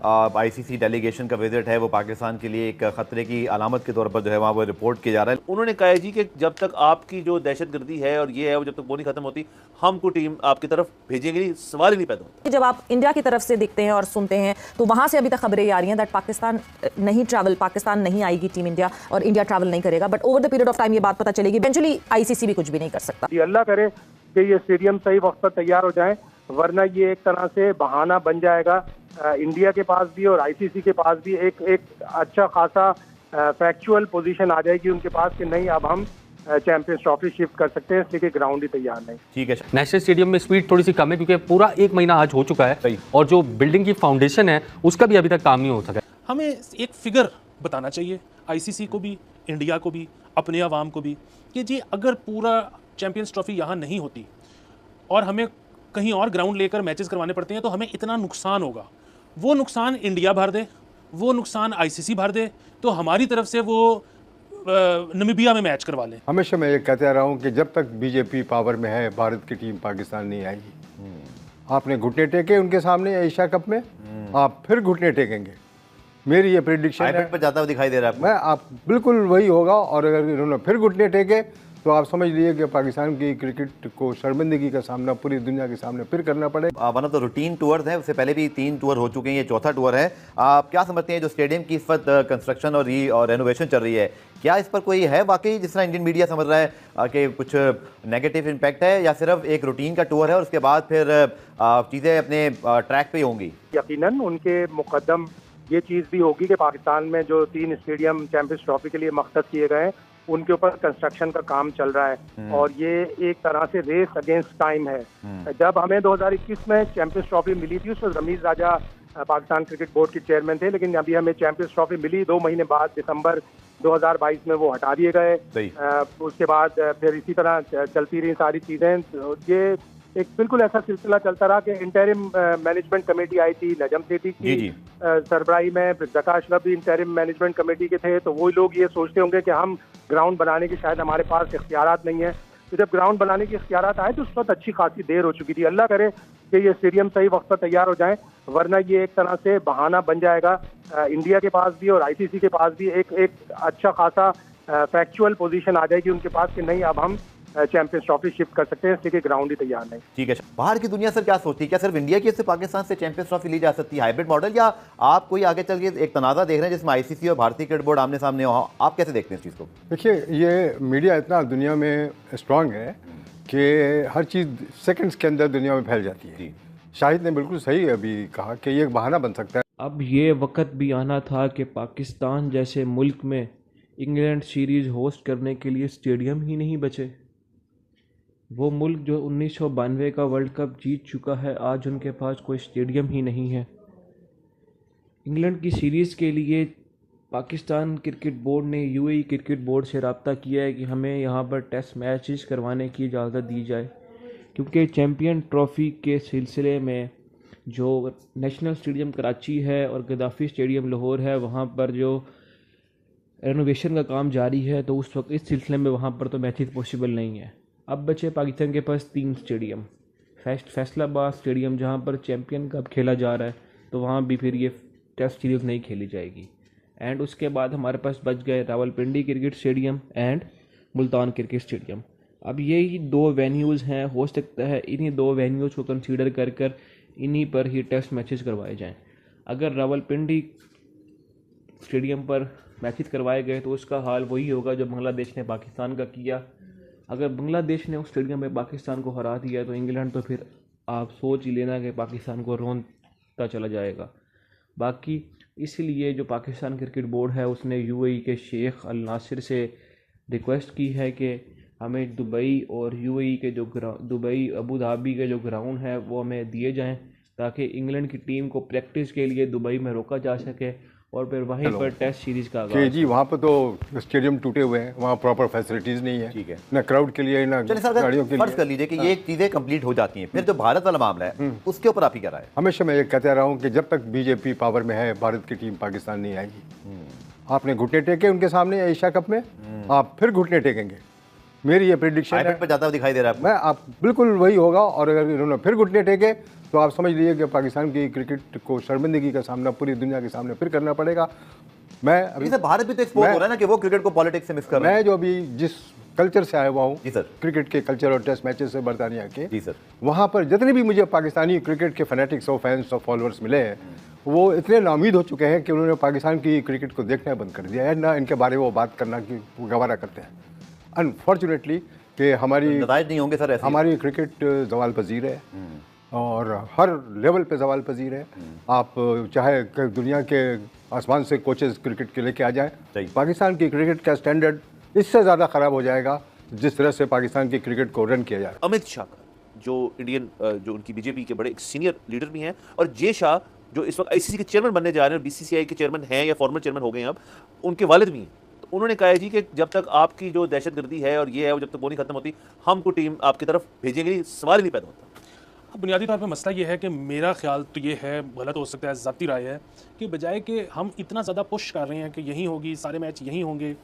ICC delegation का visit है वो पाकिस्तान के लिए एक खतरे की अलामत के तौर पर जो है वहाँ पर रिपोर्ट किया जा रहा है। उन्होंने कहा है जी कि जब तक आपकी जो दहशतगर्दी है और ये है वो जब तक वो नहीं खत्म होती, हम को टीम आपकी तरफ भेजेंगे नहीं, सवाल ही नहीं पैदा होता। जब आप इंडिया की तरफ से देखते हैं और सुनते हैं तो वहां से अभी तक खबरें आ रही हैं दैट पाकिस्तान नहीं आएगी टीम इंडिया और इंडिया ट्रैवल नहीं करेगा, but over the period of time ये बात पता चलेगी इवेंचुअली आईसीसी भी कुछ भी नहीं कर सकता। अल्लाह करे कि ये स्टेडियम सही वक्त पर तैयार हो जाए, वरना ये एक तरह से बहाना बन जाएगा इंडिया के पास भी और आईसीसी के पास भी। एक अच्छा खासा फैक्चुअल पोजीशन आ जाएगी उनके पास कि नहीं अब हम चैंपियंस ट्रॉफी शिफ्ट कर सकते हैं, इसलिए ग्राउंड ही तैयार नहीं। ठीक है, नेशनल स्टेडियम में स्पीड थोड़ी सी कम है क्योंकि पूरा 1 महीना आज हो चुका है और जो बिल्डिंग की फाउंडेशन है उसका भी अभी तक काम नहीं हो सका। हमें एक फिगर बताना चाहिए आईसीसी को भी, इंडिया को भी, अपने आवाम को भी, कि जी अगर पूरा चैंपियंस ट्रॉफी यहाँ नहीं होती और हमें कहीं और ग्राउंड लेकर मैचेस करवाने पड़ते हैं तो हमें इतना नुकसान होगा। वो नुकसान इंडिया भर दे, वो नुकसान आईसीसी भर दे, तो हमारी तरफ से वो नमीबिया में मैच करवा लें। हमेशा मैं ये कहते रहा हूँ कि जब तक बीजेपी पावर में है भारत की टीम पाकिस्तान नहीं आएगी। आपने घुटने टेके उनके सामने एशिया कप में, आप फिर घुटने टेकेंगे। मेरी ये प्रेडिक्शन है, पर जाता हुआ दिखाई दे रहा है मैं आप बिल्कुल वही होगा। और अगर इन्होंने फिर घुटने टेके तो आप समझ लीजिए कि पाकिस्तान की क्रिकेट को शर्मिंदगी का सामना पूरी दुनिया के सामने फिर करना पड़ेगा। One of the routine tours है, उससे पहले भी 3 टूर हो चुके हैं, ये चौथा टूर है। आप क्या समझते हैं जो स्टेडियम की इस वक्त कंस्ट्रक्शन और रेनोवेशन चल रही है, क्या इस पर कोई है वाकई जिस तरह इंडियन मीडिया समझ रहा है कि कुछ नेगेटिव इम्पैक्ट है, या सिर्फ एक रूटीन का टूर है और उसके बाद फिर चीज़ें अपने ट्रैक पे होंगी? यकीनन उनके मुकद्दम ये चीज़ भी होगी कि पाकिस्तान में जो 3 स्टेडियम चैंपियंस ट्रॉफी के लिए मख्तस किए गए हैं उनके ऊपर कंस्ट्रक्शन का काम चल रहा है और ये एक तरह से रेस अगेंस्ट टाइम है। जब हमें 2021 में चैंपियंस ट्रॉफी मिली थी, उसमें रमीज राजा पाकिस्तान क्रिकेट बोर्ड के चेयरमैन थे, लेकिन अभी हमें चैंपियंस ट्रॉफी मिली 2 महीने बाद, दिसंबर 2022 में वो हटा दिए गए। उसके बाद फिर इसी तरह चलती रही सारी चीज़ें। ये एक बिल्कुल ऐसा सिलसिला चलता रहा कि इंटरिम मैनेजमेंट कमेटी आई थी नजम सेठी की सरबराही में, फिर ज़का अशरफ भी इंटरिम मैनेजमेंट कमेटी के थे। तो वो लोग ये सोचते होंगे कि हम ग्राउंड बनाने की शायद हमारे पास इख्तियारात नहीं है। तो जब ग्राउंड बनाने की इख्तियारात आए तो उस वक्त अच्छी खासी देर हो चुकी थी। अल्लाह करे कि ये स्टेडियम सही वक्त पर तैयार हो जाए, वरना ये एक तरह से बहाना बन जाएगा इंडिया के पास भी और आईसीसी के पास भी। एक अच्छा खासा फैक्चुअल पोजीशन आ जाएगी उनके पास कि नहीं अब हम चैंपियंस ट्रॉफी शिफ्ट कर सकते हैं, इसलिए ग्राउंड ही तैयार नहीं। ठीक है, बाहर की दुनिया सर क्या सोचती है? क्या सिर्फ इंडिया की पाकिस्तान से चैंपियंस ट्रॉफी ली जा सकती है, हाइब्रिड मॉडल, या आप कोई आगे चल के एक तनाज़ा देख रहे हैं जिसमें आईसीसी और भारतीय क्रिकेट बोर्ड आमने सामने हो? आप कैसे देखते हैं इस चीज़ को? देखिए, ये मीडिया इतना दुनिया में स्ट्रांग है कि हर चीज़ सेकंड्स के अंदर दुनिया में फैल जाती है। शाहिद ने बिल्कुल सही अभी कहा कि ये एक बहाना बन सकता है। अब ये वक्त भी आना था कि पाकिस्तान जैसे मुल्क में इंग्लैंड सीरीज़ होस्ट करने के लिए स्टेडियम ही नहीं बचे। वो मुल्क जो 1992 का वर्ल्ड कप जीत चुका है, आज उनके पास कोई स्टेडियम ही नहीं है। इंग्लैंड की सीरीज़ के लिए पाकिस्तान क्रिकेट बोर्ड ने यूएई क्रिकेट बोर्ड से रब्ता किया है कि हमें यहाँ पर टेस्ट मैचेस करवाने की इजाज़त दी जाए, क्योंकि चैम्पियन ट्रॉफ़ी के सिलसिले में जो नेशनल स्टेडियम कराची है और गद्दाफ़ी स्टेडियम लाहौर है, वहाँ पर जो रेनोवेशन का काम जारी है, तो उस वक्त इस सिलसिले में वहाँ पर तो मैचेस पॉसिबल नहीं है। अब बचे पाकिस्तान के पास 3 स्टेडियम। फैसलाबाद स्टेडियम जहाँ पर चैम्पियन कप खेला जा रहा है, तो वहाँ भी फिर ये टेस्ट सीरीज़ नहीं खेली जाएगी। एंड उसके बाद हमारे पास बच गए Rawalpindi cricket stadium and Multan cricket stadium. अब यही 2 वेन्यूज़ हैं, हो सकता है इन्हीं 2 वेन्यूज़ को कंसीडर कर इन्हीं पर ही टेस्ट मैचेस करवाए जाएं। अगर रावलपिंडी स्टेडियम पर मैचेस करवाए गए तो उसका हाल वही होगा जो बांग्लादेश ने पाकिस्तान का किया। अगर बांग्लादेश ने उस स्टेडियम में पाकिस्तान को हरा दिया तो इंग्लैंड तो फिर आप सोच ही लेना कि पाकिस्तान को रोनता चला जाएगा। बाकी इसलिए जो पाकिस्तान क्रिकेट बोर्ड है उसने यूएई के शेख अल नासिर से रिक्वेस्ट की है कि हमें दुबई और यूएई के जो दुबई अबू धाबी के जो ग्राउंड है वो हमें दिए जाएं, ताकि इंग्लैंड की टीम को प्रैक्टिस के लिए दुबई में रोका जा सके और फिर वहीं पर टेस्ट सीरीज़ का आगाज़। जी, वहाँ पर तो स्टेडियम टूटे हुए हैं, वहाँ प्रॉपर फैसिलिटीज़ नहीं है। ठीक है, ना क्राउड के लिए ना गाड़ियों के लिए। फर्ज कर लीजिए कि ये चीज़ें कंप्लीट हो जाती हैं, फिर जो भारत वाला मामला है उसके ऊपर आप ही क्या राय है? हमेशा मैं ये कहते रहा हूँ कि जब तक बीजेपी पावर में है भारत की टीम पाकिस्तान नहीं आएगी। आपने घुटने टेके उनके सामने एशिया कप में, आप फिर घुटने टेकेंगे। मेरी ये प्रेडिक्शन है, पर जाता हुआ दिखाई दे रहा है मैं आप बिल्कुल वही होगा। और अगर इन्होंने फिर घुटने टेके तो आप समझ लीजिए कि पाकिस्तान की क्रिकेट को शर्मिंदगी का सामना पूरी दुनिया के सामने फिर करना पड़ेगा। मैं अभी सर भारत भी तो एक्सपोज हो रहा है ना कि वो क्रिकेट को पॉलिटिक्स से मिक्स कर रहा है। मैं जो अभी जिस कल्चर से आया हुआ हूँ, जी सर, क्रिकेट के कल्चर और टेस्ट मैचेस से बरतानिया के, जी सर, वहाँ पर जितने भी मुझे पाकिस्तानी क्रिकेट के फैनेटिक्स और फैंस और फॉलोअर्स मिले हैं, वो इतने नाउमीद हो चुके हैं कि उन्होंने पाकिस्तान की क्रिकेट को देखना बंद कर दिया है, ना इनके बारे में वो बात करना की गवारा करते हैं। अनफॉर्चुनेटली कि हमारी नताइज नहीं होंगे सर ऐसे। हमारी क्रिकेट जवाल पजीर है और हर लेवल पे जवाल पजीर है। आप चाहे दुनिया के आसमान से कोचेस क्रिकेट के लेके आ जाएं, पाकिस्तान की क्रिकेट का स्टैंडर्ड इससे ज़्यादा ख़राब हो जाएगा जिस तरह से पाकिस्तान की क्रिकेट को रन किया जा रहा है। अमित शाह का जो इंडियन जो उनकी बीजेपी के बड़े एक सीनियर लीडर भी हैं, और जे शाह जो इस वक्त आईसीसी के चेयरमैन बनने जा रहे हैं, बीसीसीआई के चेयरमैन हैं या फॉर्मर चेयरमैन हो गए हैं, अब उनके वालिद भी हैं। तो उन्होंने कहा है जी कि जब तक आपकी जो दहशतगर्दी है और ये है वो जब तक वो नहीं खत्म होती, हम कोई टीम आपकी तरफ भेजेंगे नहीं, सवाल ही नहीं पैदा होता। बुनियादी तौर पे मसला ये है कि मेरा ख्याल तो ये है, गलत हो सकता है, ज़ाती राय है, कि बजाय कि हम इतना ज़्यादा पुश कर रहे हैं कि यहीं होगी, सारे मैच यहीं होंगे,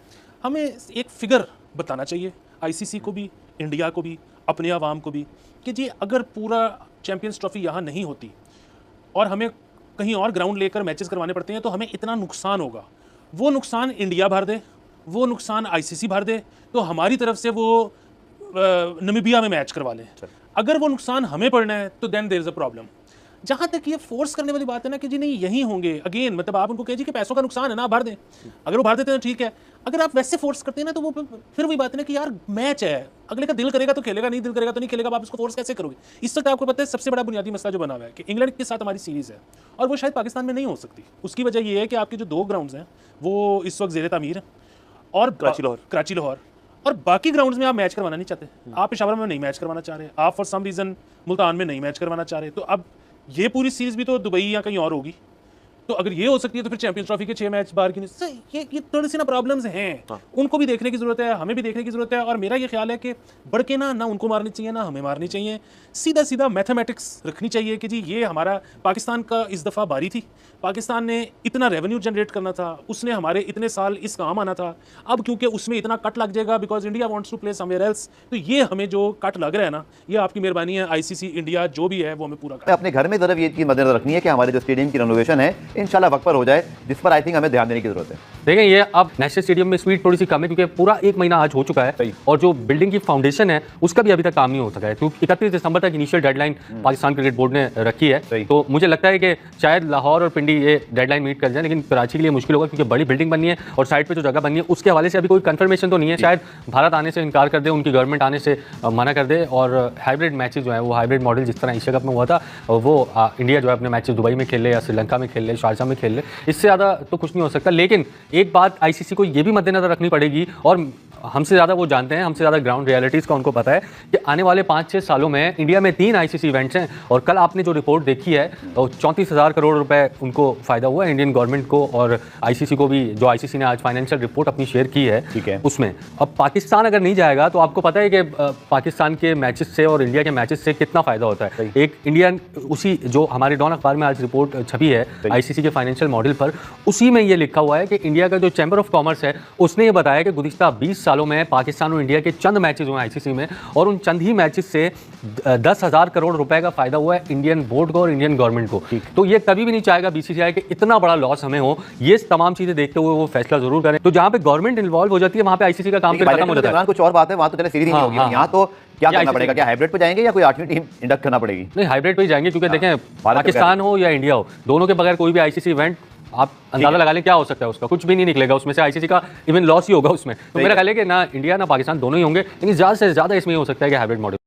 हमें एक फ़िगर बताना चाहिए आईसीसी को भी, इंडिया को भी, अपने आवाम को भी, कि जी अगर पूरा चैम्पियंस ट्रॉफी यहाँ नहीं होती और हमें कहीं और ग्राउंड लेकर मैचेस करवाने पड़ते हैं तो हमें इतना नुकसान होगा। वो नुकसान इंडिया भर दे, वो नुकसान आईसीसी भर दे, तो हमारी तरफ से वो नमीबिया में मैच करवा लें। अगर वो नुकसान हमें पड़ना है तो then there is a problem. जहाँ तक ये फोर्स करने वाली बात है ना कि जी नहीं यहीं होंगे, अगेन मतलब आप उनको कहे जी कि पैसों का नुकसान है ना, भर दें। अगर वो भर देते हैं तो ठीक है, अगर आप वैसे फोर्स करते हैं ना तो वो फिर वही बात है ना कि यार मैच है, अगले का दिल करेगा तो खेलेगा, नहीं दिल करेगा तो नहीं खेलेगा, आप इसको फोर्स कैसे करोगे। इस वक्त आपको पता है सबसे बड़ा बुनियादी मसला जो बना हुआ है कि इंग्लैंड के साथ हमारी सीरीज़ है और वो शायद पाकिस्तान में नहीं हो सकती। उसकी वजह ये है कि आपके जो 2 ग्राउंड्स हैं वो इस वक्त ज़ेर तामीर हैं और कराची लाहौर, और बाकी ग्राउंड्स में आप मैच करवाना नहीं चाहते। आप पेशावर में नहीं मैच करवाना चाह रहे, आप फॉर सम रीज़न मुल्तान में नहीं मैच करवाना चाह रहे, तो अब ये पूरी सीरीज़ भी तो दुबई या कहीं और होगी। तो अगर ये हो सकती है तो फिर चैंपियंस ट्रॉफी के 6 मैच बाहर की नहीं। ये थोड़ी सी ना प्रॉब्लम्स हैं, उनको भी देखने की ज़रूरत है, हमें भी देखने की ज़रूरत है। और मेरा ये ख्याल है कि बढ़ के ना उनको मारनी चाहिए ना हमें मारनी चाहिए, सीधा सीधा मैथमेटिक्स रखनी चाहिए कि जी ये हमारा पाकिस्तान का इस दफ़ा बारी थी, पाकिस्तान ने इतना रेवेन्यू जनरेट करना था, उसने हमारे इतने साल इस काम आना था, अब क्योंकि उसमें इतना कट लग जाएगा because India wants to play somewhere else, तो ये हमें जो कट लग रहा है ना, ये आपकी मेहरबानी है आईसीसी इंडिया जो भी है वो हमें पूरा अपने घर में ज़रा ये चीज़ मद्देनजर रखनी है कि हमारे जो स्टेडियम की रेनोवेशन है इंशाल्लाह वक्त पर हो जाए, जिस पर आई थिंक हमें ध्यान देने की जरूरत है। देखें ये अब नेशनल स्टेडियम में स्पीड थोड़ी सी कम है क्योंकि पूरा 1 महीना आज हो चुका है और जो बिल्डिंग की फाउंडेशन है उसका भी अभी तक काम नहीं हो सका है, क्योंकि 31 दिसंबर तक initial deadline Pakistan cricket board ने रखी है। तो मुझे लगता है कि शायद लाहौर और पिंडी ये डेडलाइन मीट कर जाए, लेकिन कराची के लिए मुश्किल होगा क्योंकि बड़ी बिल्डिंग बननी है और साइड पर जो जगह बननी है उसके हवाले से अभी कोई कंफर्मेशन तो नहीं है। शायद भारत आने से इनकार कर दे, उनकी गवर्नमेंट आने से मना कर दे और हाइब्रिड मैचेज जो है वो हाइब्रिड मॉडल जिस तरह एशिया कप में हुआ था वो इंडिया जो है अपने मैचेज दुबई में खेल ले या श्रीलंका में खेल ले, शारजा में खेल ले, इससे ज़्यादा तो कुछ नहीं हो सकता। लेकिन एक बात आईसीसी को ये भी मद्देनजर रखनी पड़ेगी और हमसे ज़्यादा वो जानते हैं, हमसे ज़्यादा ग्राउंड रियलिटीज़ का उनको पता है कि आने वाले 5-6 सालों में इंडिया में 3 आईसीसी इवेंट्स हैं और कल आपने जो रिपोर्ट देखी है तो 34,000 करोड़ रुपए उनको फ़ायदा हुआ है इंडियन गवर्नमेंट को और आईसीसी को भी, जो आईसीसी ने आज फाइनेंशियल रिपोर्ट अपनी शेयर की है, ठीक है, उसमें अब पाकिस्तान अगर नहीं जाएगा तो आपको पता है कि पाकिस्तान के मैचेस से और इंडिया के मैचेस से कितना फ़ायदा होता है। एक इंडियन उसी जो हमारे डॉन अखबार में आज रिपोर्ट छपी है आईसीसी के फाइनेंशियल मॉडल पर, उसी में ये लिखा हुआ है कि इंडिया का जो चैम्बर ऑफ कॉमर्स है उसने ये बताया कि गुज़िश्ता 20 सालों में पाकिस्तान और इंडिया के चंद मैचेस हुए आईसीसी में और उन चंद ही मैचेस से 10,000 करोड़ रुपए का फायदा हुआ है इंडियन बोर्ड को और इंडियन गवर्नमेंट को। तो ये कभी भी नहीं चाहेगा बीसीसीआई कि इतना बड़ा लॉस हमें हो, ये तमाम चीजें देखते हुए वो फैसला जरूर करें। तो जहाँ पे गवर्नमेंट इन्वॉल्व हो जाती है वहाँ पे आईसीसी का काम खत्म हो जाता है। कुछ और बात है, वहाँ तो चले सीरीज नहीं होगी, यहाँ तो क्या करना पड़ेगा? क्या हाइब्रिड पे जाएंगे या कोई 8वीं टीम इंडक्ट करना पड़ेगी? नहीं, हाइब्रिड पे ही जाएंगे क्योंकि देखें पाकिस्तान हो या इंडिया हो, दोनों के बगैर कोई भी आईसीसी इवेंट आप अंदाजा लगा लें क्या हो सकता है, उसका कुछ भी नहीं निकलेगा, उसमें से आईसीसी का इवन लॉस ही होगा उसमें। तो मेरा ख्याल है कि ना इंडिया ना पाकिस्तान दोनों ही होंगे, लेकिन ज़्यादा से ज़्यादा इसमें हो सकता है कि हाइब्रिड मॉडल